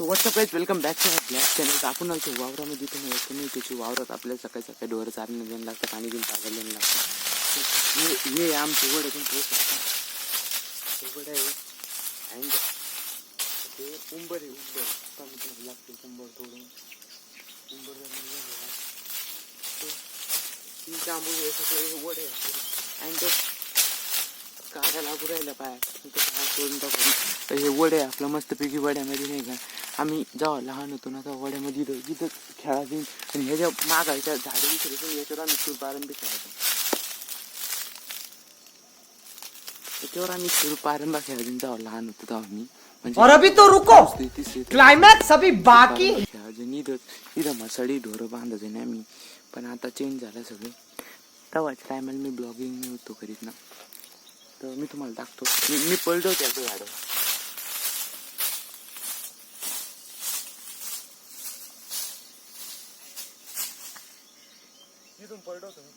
तो what's up guys, welcome back to my blog channel. तर आपण आलो वावरामध्ये तुम्ही त्याची वावरात आपल्याला सकाळी सकाळी ढोरं चारणे देणं लागतं, पाणी घेऊन पाजायला देणं लागतं. हे आमचं वड आहे, तुम्ही शकता वड आहे. अँड ते उंबर आहे, उंबर कमी कमी लागते उंबर तोडून उंबर ती जांभूळ हे सगळे वड आहे. अँड काढा लागू राहिला पाय काय सोडून टाकून. तर हे वड आहे आपलं मस्तपैकी. वड्यामध्ये नाही का आम्ही जेव्हा लहान होतो ना, तेव्हा वड्यामध्ये तिथं खेळायची. आणि ह्याच्या मागायच्या झाडे विसरायचं, याच्यावर आम्ही सूरपारंबी खेळायचो. त्याच्यावर आम्ही सूरपारंबा खेळायचो जेव्हा लहान होतो तेव्हा मी. और अभी तो रुको, क्लाइमॅक्स अभी बाकी. खेळायचं इथं मसाडी ढोरं बांधायचे ना मी. पण आता चेंज झालं सगळे. तेव्हाच्या टायमाला मी ब्लॉगिंग नाही होतो करीत ना, तर मी तुम्हाला टाकतो. मी पळतो त्याचं झाड. इथून पळतो तुम्ही,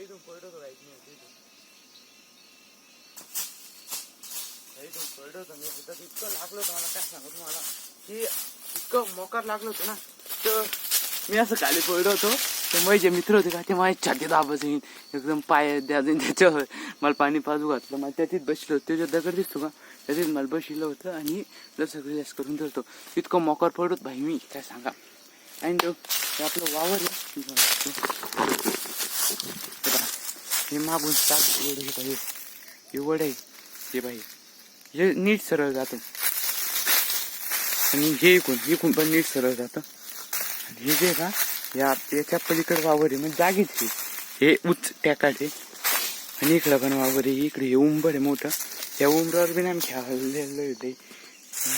इथून पळतो तो काहीच नाही. इथून पळतो मी. इतकं लागलं होतं मला, काय सांगू तुम्हाला, की इतकं मोकार लागलं होतं ना. तर मी असं खाली पळलो होतो. तर माझे मित्र होते का, ते माझ्या छाती दाबत येईन एकदम पाय द्यायचं त्याच्यावर. मला पाणी पाजू घातलं. मला त्याच्यात बसलो होतं, त्याच्यात दगड दिसतो का, त्याच्यात मला बसलं होतं. आणि सगळं जास्त करून धरतो. इतकं मोकार पडत भाई मी काय सांगा. अँड आपलं वावर आहे, हे मागून सात वड हे पाहिजे. हे वड आहे हे पाहिजे, हे नीट सरळ जातं. आणि हे इकून पण नीट सरळ जातं. हे जे का याच्या पलीकडे वावर आहे, म्हणजे जागीच हे उच्च टॅकाट आहे. आणि इकडं पण वावर आहे. इकडे हे उंबर आहे मोठं. या उंबरावर बी आम्ही खेळलेलं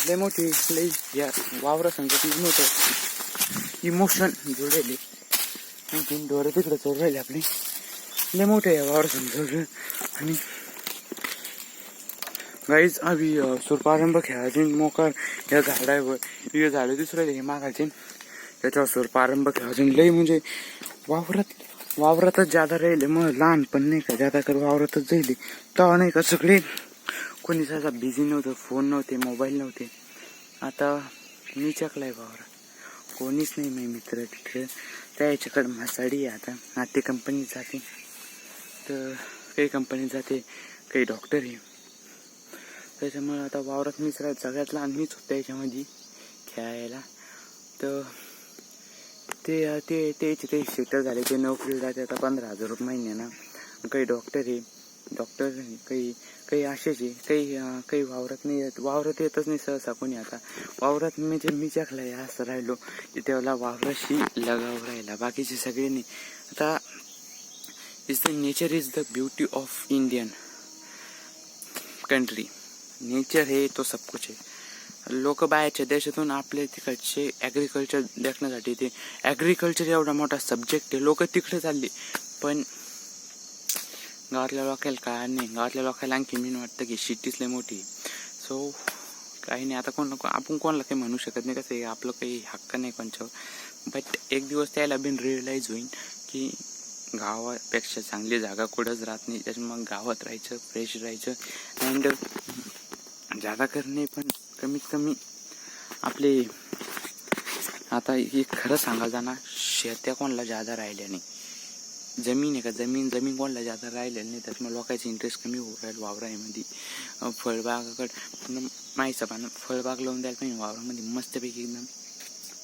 लय मोठी लई. या वावरा संगत मोठं इमोशन जोडले. आणखी डोरं तिकडं चोर राहिले आपली लय मोठे या वावर समजवलं. आणि गाईज आम्ही सूरपारंब खेळायचे मोकार. या झाडावर हे झाडं दुसरं हे मागायचे, त्याच्यावर सूरपारंब खेळायचे लई. म्हणजे वावरातच जादा राहिले. मग लहानपण नाही का जादा कर वावरातच जाईल. तेव्हा नाही का सगळे कोणी सहसा बिझी नव्हतं, फोन नव्हते, मोबाईल नव्हते. आता मी चकलाय वावरात, कोणीच नाही. मी मित्र तिकडे त्या याच्याकडे मासाडी आहे. आता ते कंपनीत जाते, तर काही कंपनीत जाते, काही डॉक्टर आहे. त्याच्यामुळे आता वावरात मीच राहत, सगळ्यात लहान मीच होतं याच्यामध्ये खेळायला. तर ते सेटल झाले, ते नोकरीला जाते आता 15,000 रुपये महिन्यानं. काही डॉक्टर आहे, काही असेच आहे. काही वावरात नाही येत, वावरात येतच नाही सहसा कोणी. आता वावरात म्हणजे मी चकलाय असं राहिलो की त्याला वावराशी लगाव राहिला, बाकीचे सगळे नाही. आता nature is the beauty of Indian country. Nature है तो सब कुछ है. लोक बाहेरच्या देशातून आपले तिकडचे ॲग्रिकल्चर देखण्यासाठी, ते ॲग्रिकल्चर एवढा मोठा सब्जेक्ट आहे, लोक तिकडे चालले. पण गावातल्या लोकांना काय नाही. गावातल्या लोकांना आणखी मी वाटतं की सिटीच लय मोठी. सो काही नाही. आता आपण कोणाला काही म्हणू शकत नाही, कसं आहे आपलं काही हक्क नाही कोणच्यावर. बट एक दिवस त्याला बिन रिअलाइज होईल की गावापेक्षा चांगली जागा कुठंच राहत नाही. त्याच्यामुळे गावात राहायचं, फ्रेश राहायचं. अँड जादा करणे पण कमीत कमी आपले. आता हे खरं सांगायला जाणार, शेत्या कोणाला जादा राहिल्या नाही. जमीन आहे का, जमीन कोणाला जादा राहिलेलं नाही. त्याच्यामुळे लोकांचा इंटरेस्ट कमी होऊ राहील वावरामध्ये. फळबागाकडे माहिती पानं फळबाग लावून द्यायला पाहिजे वावरामध्ये मस्तपैकी एकदम.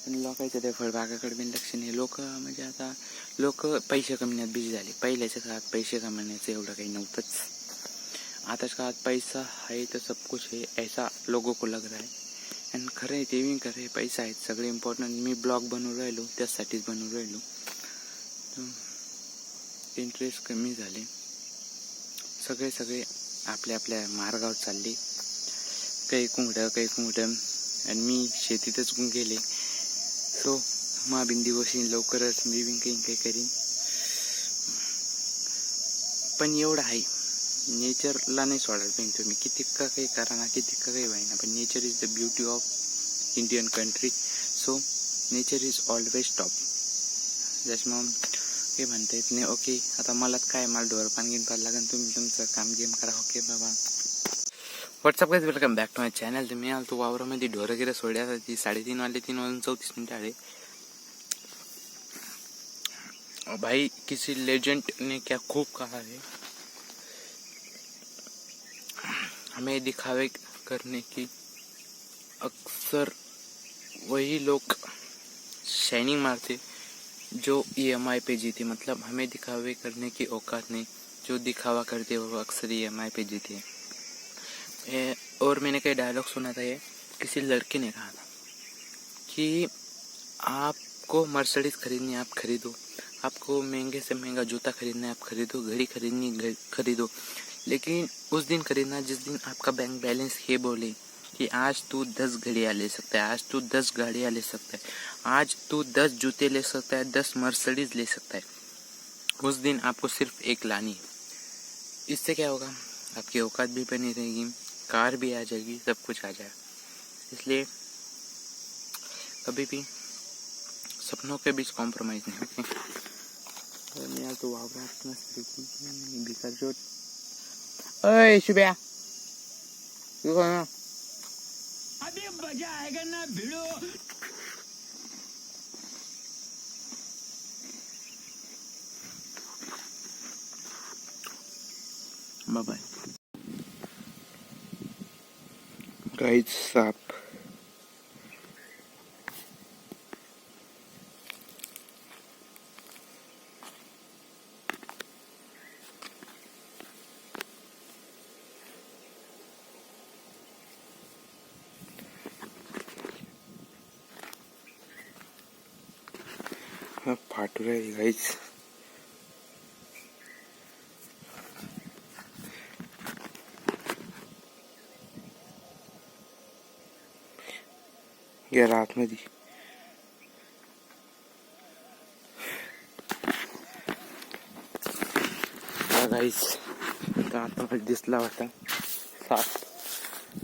पण लोकांचं त्या फळबागाकडे पण लक्ष नाही. म्हणजे आता लोक पैसे कमवण्यात बिझी झाले. पहिल्याच्या काळात पैसे कमवण्याचं एवढं काही नव्हतंच. आताच काळात पैसा आहे तर सब कुछ है, ऐसा लोगों को लग रहा है. आणि खरं आहे, ते बी खरं आहे, पैसा आहे सगळे इम्पॉर्टंट. मी ब्लॉग बनवून राहिलो त्यासाठीच बनवून राहिलो. इंटरेस्ट कमी झाले. सगळे आपल्या मार्गावर चालले. काही कुंगडं आणि मी शेतीतच गेले. सो मा बिंदी बसीन लवकरच मी बिन काही करीन. पण एवढं आहे, नेचरला नाही सोडायला पाहिजे तुम्ही. किती काही करा ना, किती काही व्हायना, पण nature is the beauty of Indian country. So nature is always top. त्याच्यामुळं काही म्हणता येत नाही. ओके, आता मला काय, मला ढोर पाणी घेऊन पाहायला लागेल. तुम्ही तुमचं काम गेम करा. ओके बाबा. What's up guys, welcome back to my channel. मी आलतो वावरामध्ये ढोरं वगैरे सोडण्यासाठी. 3:30 वाजले, 3:34 आले. भाई किसी लेजेंड ने क्या खूब कहा है, हमें दिखावे करने की अक्सर वही लोग शाइनिंग मारते जो EMI पे जीते. मतलब हमें दिखावे करने की औकात नहीं, जो दिखावा करते वो अक्सर EMI पे जीते. और मैंने कई डायलॉग सुना था, ये किसी लड़के ने कहा था कि आपको मर्सिडीज खरीदनी है आप खरीदो, आपको महंगे से महंगा जूता खरीदना है आप खरीदो, घड़ी खरीदनी खरीदो, लेकिन उस दिन खरीदना जिस दिन आपका बैंक बैलेंस ये बोले कि आज तू 10 घड़ियाँ ले सकता है, आज तू 10 गाड़ियाँ ले सकता है, आज तू 10 जूते ले सकता है, 10 मर्सिडीज ले सकता है. उस दिन आपको सिर्फ एक लानी है. इससे क्या होगा, आपकी औकात भी बनी रहेगी, कार भी आ जाएगी, सब कुछ आ जाएगा. इसलिए कभी भी सपनों के बीच कॉम्प्रोमाइज नहीं. ओके, मैं तो वावरात मस्त भिकार जो. अय शुभ्या, तू कोण? अभी मजा आएगा ना भिड़ो. Bye bye guys. साप फाटू रहे गाइस. या रात मध्ये गाइस, तर आता मला दिसला होता साप.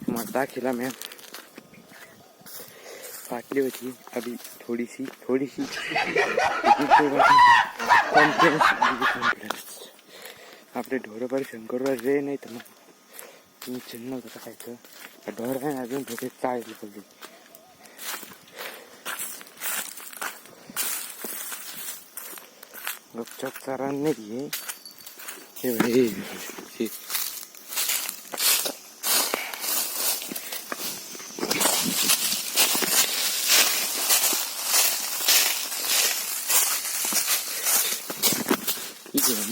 मग दाखिला मी फाटली होती. अभी थोडीशी कॉन्फिडन्स. आपले ढोरं बरं शंकरवर रे, नाही तर मग तुम्ही चिन्ह होतं टाकायचं. ढोर आहे अजून थोडे चाळले पाहिजे. गपचप चारा नाही हे भाई.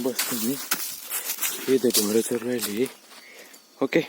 बस तुम्ही हे ढोरं चर राहिले. ओके.